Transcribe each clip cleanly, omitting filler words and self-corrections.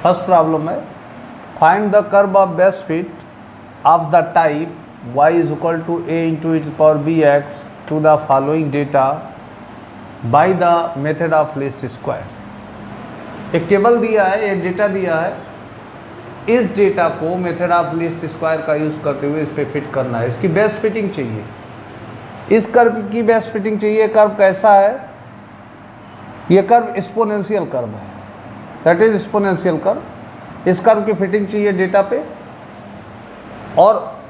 First problem है find the curve of best fit of the type y is equal to a into e power bx to the following data by the method of least square. एक table दिया है, एक data दिया है, इस data को method of least square का use करते हुए इस पे फिट करना है। इसकी बेस्ट फिटिंग चाहिए, इस कर्व की बेस्ट फिटिंग चाहिए। कर्व कैसा है? ये कर्व एक्सपोनेंशियल कर्व है, दैट इज एक्सपोनेंशियल कर्व। इस कर्व की फिटिंग चाहिए डेटा पे, और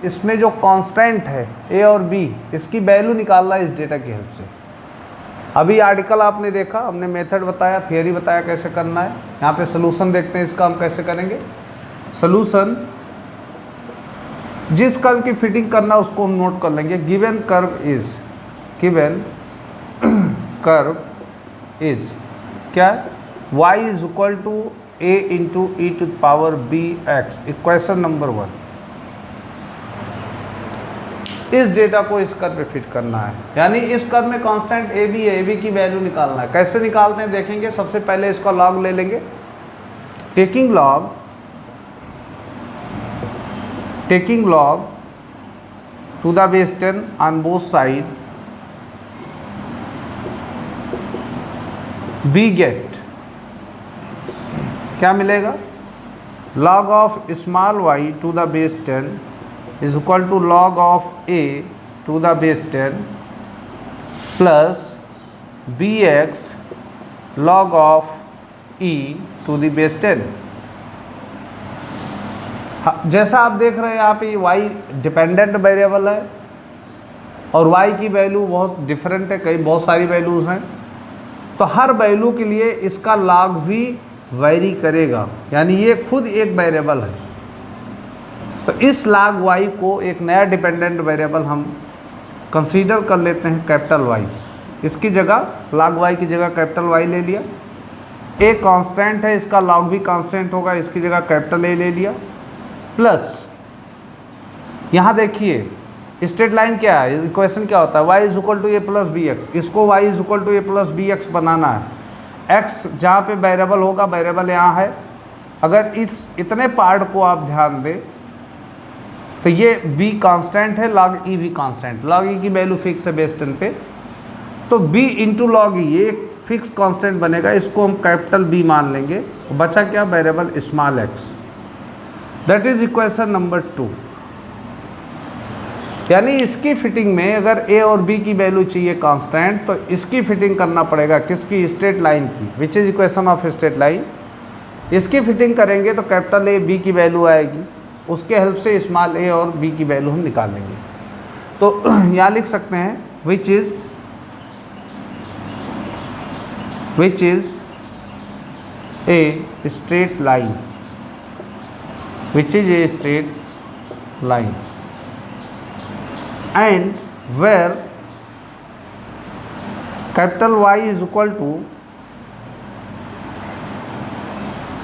इसमें जो कांस्टेंट है ए और बी, इसकी वैल्यू निकालना है इस डेटा की हेल्प से। अभी आर्टिकल आपने देखा, हमने मेथड बताया, थियरी बताया कैसे करना है। यहाँ पे सोल्यूशन देखते हैं इसका हम कैसे करेंगे। सोल्यूशन, जिस कर्व की फिटिंग करना उसको हम नोट कर लेंगे। Given curve is, given curve is क्या है? y is equal to a into e to power b x. Equation number 1, इस डेटा को इस कर्व पे फिट करना है, यानी इस कर्व में कांस्टेंट ए बी है, ए बी की वैल्यू निकालना है। कैसे निकालते हैं देखेंगे। सबसे पहले इसका लॉग ले लेंगे। Taking log to the base 10 on both side, we get क्या मिलेगा? log of small y to the base 10 is equal to log of a to the base 10 plus bx log of e to the base 10। जैसा आप देख रहे हैं यहाँ पे y dependent variable है और y की वैल्यू बहुत डिफरेंट है, कई बहुत सारी वैल्यूज़ हैं, तो हर वैल्यू के लिए इसका log भी वेरी करेगा, यानी ये खुद एक वेरिएबल है। तो इस log y को एक नया डिपेंडेंट वेरिएबल हम कंसीडर कर लेते हैं कैपिटल Y। इसकी जगह log y की जगह कैपिटल Y ले लिया। a कांस्टेंट है, इसका log भी कांस्टेंट होगा, इसकी जगह कैपिटल A ले लिया। प्लस यहाँ देखिए स्ट्रेट लाइन क्या है, इक्वेशन क्या होता है? y is equal to a plus b x. इसको y is equal to a plus b x बनाना है। x जहाँ पे वेरिएबल होगा, वेरिएबल यहाँ है। अगर इस इतने पार्ट को आप ध्यान दें तो ये b कांस्टेंट है, log e भी कांस्टेंट, log e की वैल्यू फिक्स है बेस 10 पे, तो b इंटू log e ये फिक्स कांस्टेंट बनेगा। इसको हम कैपिटल B मान लेंगे। बचा क्या? Variable small x। That is equation number 2। यानी इसकी फिटिंग में अगर a और b की वैल्यू चाहिए कांस्टेंट, तो इसकी फिटिंग करना पड़ेगा किसकी? स्ट्रेट लाइन की, which is equation of straight line. इसकी फिटिंग करेंगे तो कैपिटल A b की वैल्यू आएगी, उसके हेल्प से स्मॉल a और b की वैल्यू हम निकाल लेंगे। तो यहाँ लिख सकते हैं which is a straight line, which is a straight line and where capital Y is equal to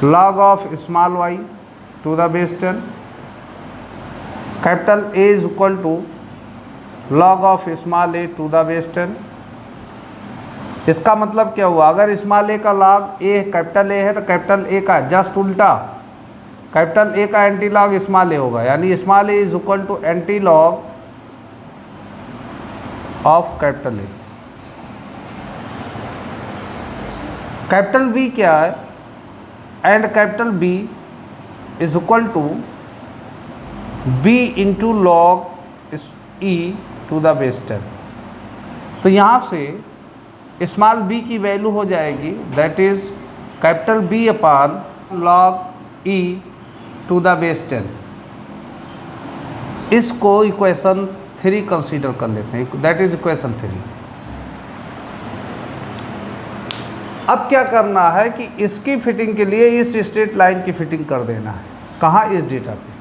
log of small y to the base 10, capital A is equal to log of small a to the base 10। इसका मतलब क्या हुआ? अगर small a का log a capital A है तो capital A का just उल्टा कैपिटल A का एंटी लॉग स्मॉल a होगा, यानी small a is equal to anti log of capital A। Capital B क्या है? And capital B is equal to b into log e to the base 10। तो यहाँ से small b की value हो जाएगी, that is capital B upon log e to the base 10। इसको equation 3 consider कर लेते हैं, दैट इज इक्वेशन 3। अब क्या करना है कि इसकी फिटिंग के लिए इस स्ट्रेट लाइन की फिटिंग कर देना है। कहाँ? इस डेटा पे।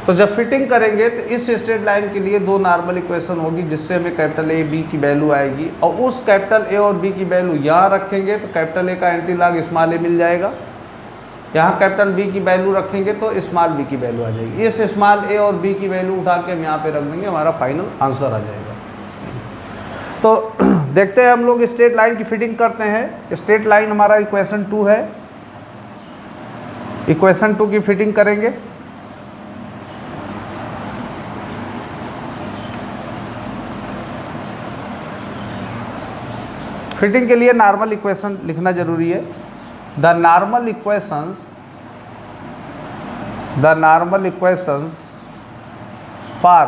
तो जब फिटिंग करेंगे तो इस स्ट्रेट लाइन के लिए 2 नॉर्मल इक्वेशन होगी, जिससे हमें कैपिटल A B की वैल्यू आएगी, और उस कैपिटल A और B की वैल्यू यहाँ रखेंगे तो कैपिटल A का एंटी लॉग स्मॉल a मिल जाएगा। यहाँ कैपिटल B की वैल्यू रखेंगे तो स्मॉल b की वैल्यू आ जाएगी। इस स्मॉल a और b की वैल्यू उठा के हम यहाँ पे रख देंगे, हमारा फाइनल आंसर आ जाएगा। तो देखते हैं हम लोग स्ट्रेट लाइन की फिटिंग करते हैं। स्ट्रेट लाइन हमारा इक्वेशन 2 है इक्वेशन 2 की फिटिंग करेंगे। फिटिंग के लिए नॉर्मल इक्वेशन लिखना जरूरी है। The normal equations for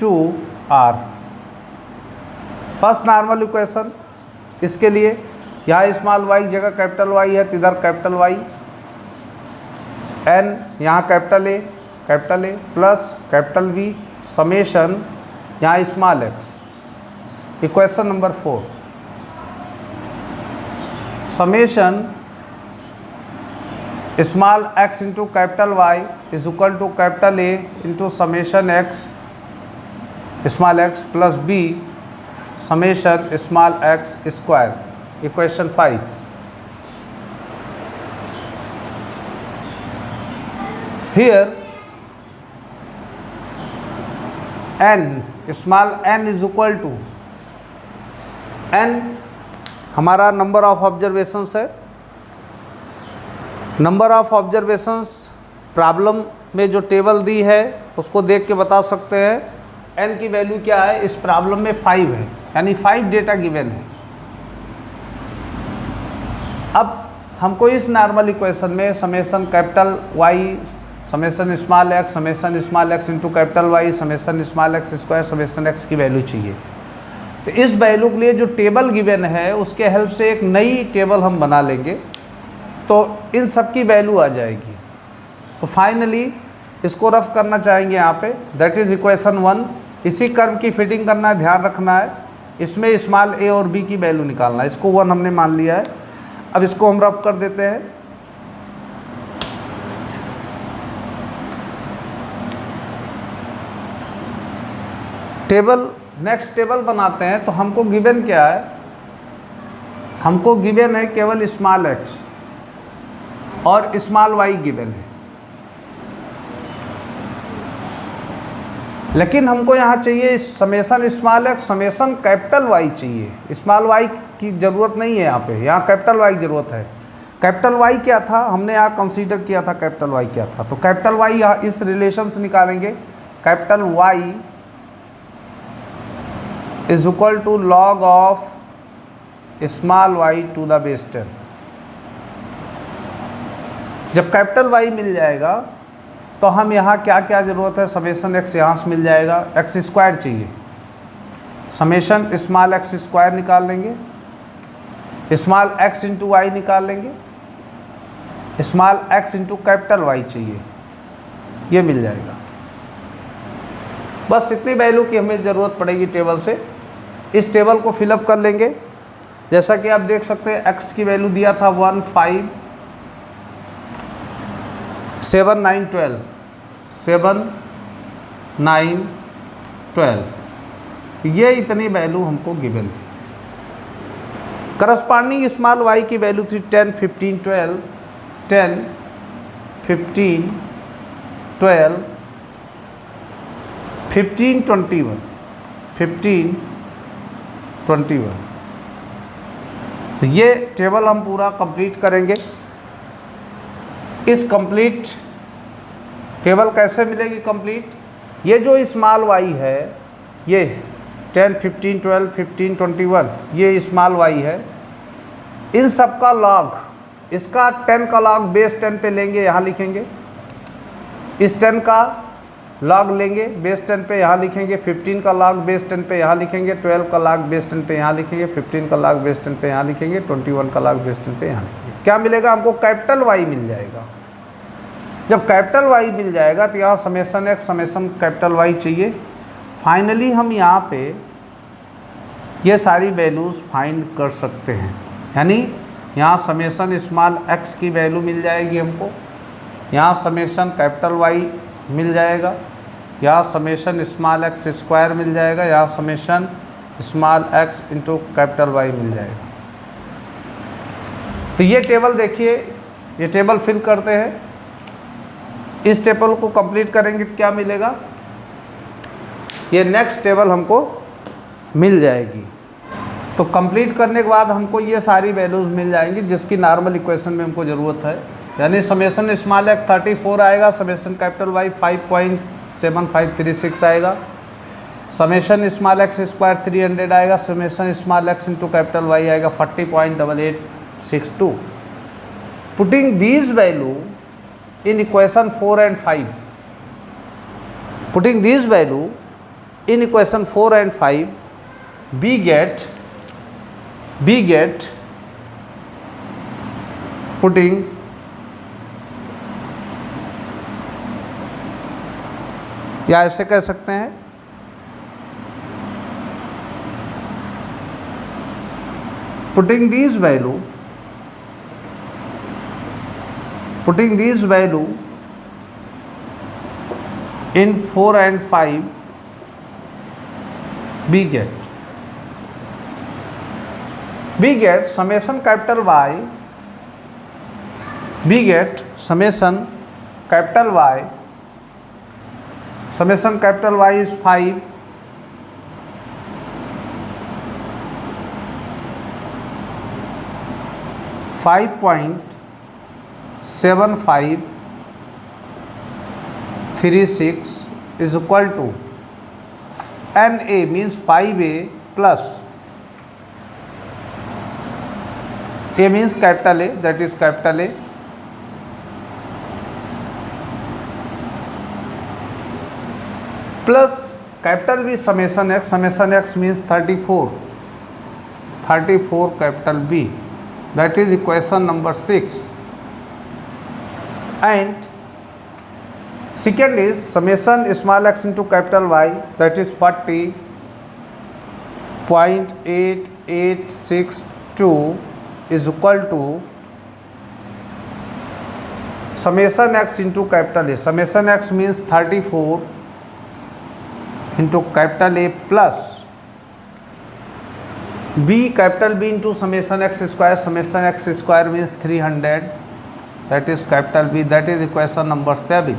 2 are. First normal equation, इसके लिए यहाँ स्मॉल वाई की जगह कैपिटल वाई है तो इधर कैपिटल वाई, एन यहाँ capital A plus capital V summation यहाँ small x. Equation number 4, summation small x into capital Y is equal to capital A into summation x small x plus b summation small x square. Equation 5, here n small n is equal to n हमारा number of observations है। Number of observations problem में जो table दी है उसको देख के बता सकते हैं। n की वैल्यू क्या है, इस प्रॉब्लम में 5 है, यानी 5 डेटा गिवन है। अब हमको इस नॉर्मल इक्वेशन में summation capital Y summation small x into capital Y summation small x square summation x की वैल्यू चाहिए। तो इस वैल्यू के लिए जो टेबल गिवन है उसके हेल्प से एक नई टेबल हम बना लेंगे तो इन सब की वैल्यू आ जाएगी। तो फाइनली इसको रफ करना चाहेंगे यहाँ पे, दैट इज़ इक्वेशन 1। इसी कर्व की फिटिंग करना है, ध्यान रखना है। इसमें स्मॉल ए और बी की वैल्यू निकालना है। इसको 1 हमने मान लिया है। अब इसको हम रफ कर देते हैं। टेबल नेक्स्ट टेबल बनाते हैं तो हमको गिवन क्या है, हमको गिवन है केवल स्मॉल एक्स और स्मॉल वाई गिवन है, लेकिन हमको यहाँ चाहिए summation small x summation capital Y चाहिए। स्मॉल वाई की ज़रूरत नहीं है यहाँ पे, यहाँ कैपिटल वाई की ज़रूरत है। कैपिटल वाई क्या था, हमने यहाँ कंसीडर किया था कैपिटल वाई क्या था, तो कैपिटल वाई यहाँ इस रिलेशन से निकालेंगे। Capital Y is equal to log of small y to the base 10। जब कैपिटल वाई मिल जाएगा तो हम यहाँ क्या क्या ज़रूरत है, समेशन एक्स यहाँ से मिल जाएगा, एक्स स्क्वायर चाहिए, समेशन स्मॉल एक्स स्क्वायर निकाल लेंगे, स्मॉल एक्स इंटू वाई निकाल लेंगे, small x into capital Y चाहिए, ये मिल जाएगा। बस इतनी वैल्यू की हमें ज़रूरत पड़ेगी टेबल से। इस टेबल को फिलअप कर लेंगे। जैसा कि आप देख सकते हैं एक्स की वैल्यू दिया था 1 5 7 9 12 7 9 12, ये इतनी वैल्यू हमको गिवन थी। करस्पॉन्डिंग स्मॉल वाई की वैल्यू थी 10 15 12 10 15 12 15 21 15 21। तो ये टेबल हम पूरा कंप्लीट करेंगे। इस कंप्लीट टेबल कैसे मिलेगी कंप्लीट, ये जो स्मॉल वाई है ये 10 15 12 15 21 ये स्मॉल वाई है, इन सब का लॉग, इसका 10 का लॉग बेस 10 पे लेंगे, यहाँ लिखेंगे, इस 10 का लॉग लेंगे बेस 10 पे यहाँ लिखेंगे, 15 का लॉग बेस 10 पे यहाँ लिखेंगे, 12 का लॉग बेस 10 पे यहाँ लिखेंगे, 15 का लॉग बेस 10 पे यहाँ लिखेंगे, 21 का लॉग बेस 10 पे यहाँ लिखेंगे। क्या मिलेगा हमको, कैपिटल वाई मिल जाएगा। जब कैपिटल वाई मिल जाएगा तो यहाँ summation x summation capital Y चाहिए। फाइनली हम यहाँ पे ये सारी वैल्यूज़ फाइंड कर सकते हैं, यानी यहाँ समेशन स्मॉल एक्स की वैल्यू मिल जाएगी हमको, यहाँ समेशन कैपिटल वाई मिल जाएगा, यहाँ समेशन स्मॉल एक्स स्क्वायर मिल जाएगा, यहाँ summation small x into capital Y मिल जाएगा। तो ये टेबल देखिए, ये टेबल फिल करते हैं। इस टेबल को कंप्लीट करेंगे तो क्या मिलेगा, ये नेक्स्ट टेबल हमको मिल जाएगी। तो कंप्लीट करने के बाद हमको ये सारी वैल्यूज़ मिल जाएंगी जिसकी नॉर्मल इक्वेशन में हमको ज़रूरत है। यानी समेसन स्मॉल एक्स 34 आएगा, समेसन कैपिटल वाई 5.7536 आएगा, समेशन स्मॉल एक्स स्क्वायर 300 आएगा, summation small x into capital Y आएगा 40.8862। Putting these value in equation 4 and 5, putting these value in equation 4 and 5, we get putting या ऐसे कह सकते हैं putting these value in 4 and 5, we get summation capital Y, we get summation capital Y, summation capital Y is 5, $5.7536 is equal to NA means 5A plus A means capital A, that is capital A, plus capital B summation X means 34 capital B, that is equation number 6. And second is summation small x into capital Y, that is 40.8862 is equal to summation x into capital A. Summation x means 34 into capital A plus B, capital B into summation x square means 300, that is capital B, that is equation number 7.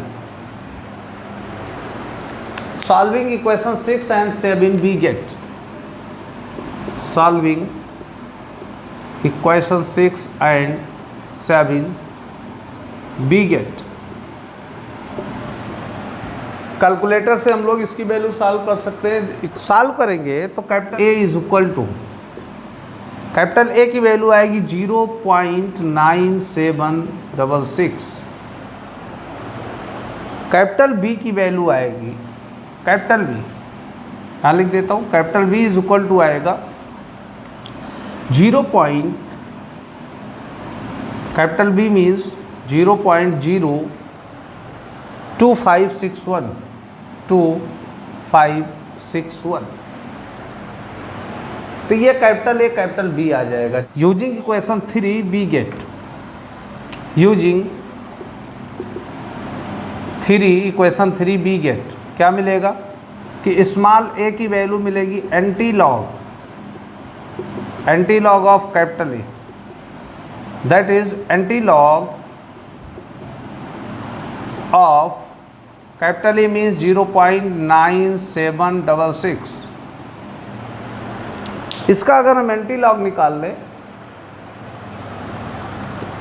Solving equation 6 and 7, we get solving equation 6 and 7, we get calculator से हम लोग इसकी value solve कर सकते हैं। Solve करेंगे तो capital A is equal to, capital A की वैल्यू आएगी 0.9766, कैपिटल B की वैल्यू आएगी, कैपिटल B यहाँ लिख देता हूँ, capital B is equal to आएगा कैपिटल B मीन्स 0.02561 तो ये कैपिटल A कैपिटल B आ जाएगा। Using equation 3 we get, using equation 3 we get क्या मिलेगा कि स्मॉल a की वैल्यू मिलेगी anti log of capital A, that is anti log of capital A means 0.9766। इसका अगर हम एंटी लॉग निकाल लें,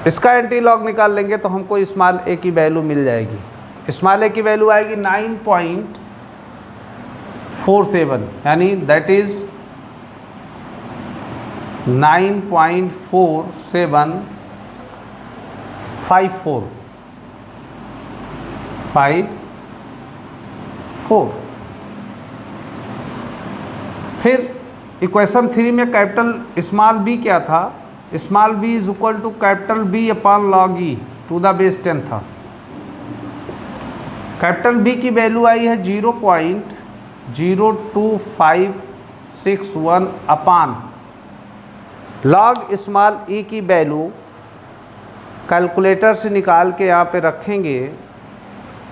इसका एंटी लॉग निकाल लेंगे तो हमको स्मॉल a की वैल्यू मिल जाएगी। स्मॉल a की वैल्यू आएगी 9.47, यानी दैट इज 9.4754। फिर इक्वेशन 3 में कैपिटल स्मॉल b क्या था, small b is equal to capital B upon log E to the base 10 था। कैपिटल B की वैल्यू आई है 0.02561 अपॉन लॉग स्मॉल e की वैल्यू कैलकुलेटर से निकाल के यहाँ पे रखेंगे।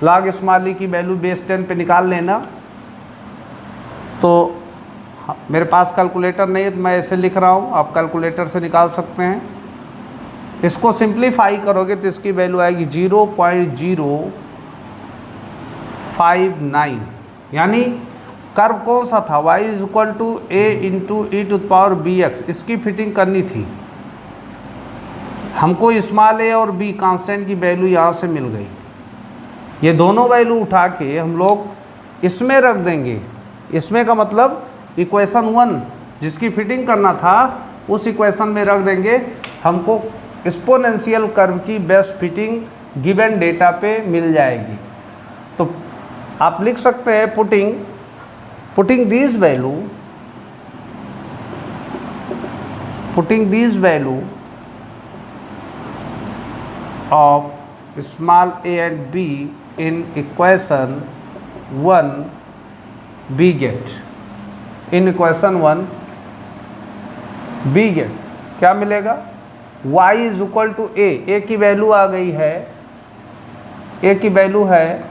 लॉग स्मॉल e की वैल्यू बेस 10 पे निकाल लेना। तो मेरे पास कैलकुलेटर नहीं है तो मैं ऐसे लिख रहा हूँ, आप कैलकुलेटर से निकाल सकते हैं। इसको सिंप्लीफाई करोगे तो इसकी वैल्यू आएगी 0.059, यानी कर्व कौन सा था, y is equal to a into e to the power bx, इसकी फिटिंग करनी थी। हमको स्मॉल ए और बी कांस्टेंट की वैल्यू यहाँ से मिल गई। ये दोनों वैल्यू उठा के हम लोग इसमें रख देंगे। इसमें का मतलब इक्वेशन 1 जिसकी फिटिंग करना था उस इक्वेशन में रख देंगे। हमको एक्सपोनेंशियल कर्व की बेस्ट फिटिंग गिवन डेटा पे मिल जाएगी। तो आप लिख सकते हैं putting this value of small a and b in equation 1 b get क्या मिलेगा? y is equal to a की वैल्यू आ गई है, a की वैल्यू है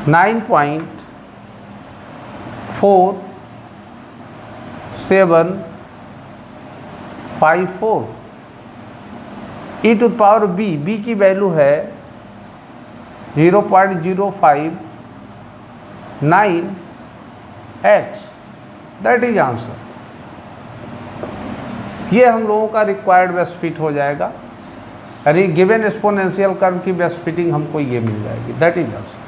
9.4754। e टू पावर b की वैल्यू है 0.059x। That is answer. ये हम लोगों का रिक्वायर्ड बेस्ट फिट हो जाएगा। अरे गिवन एक्सपोनेंशियल कर्व की बेस्ट फिटिंग हमको ये मिल जाएगी। That is answer.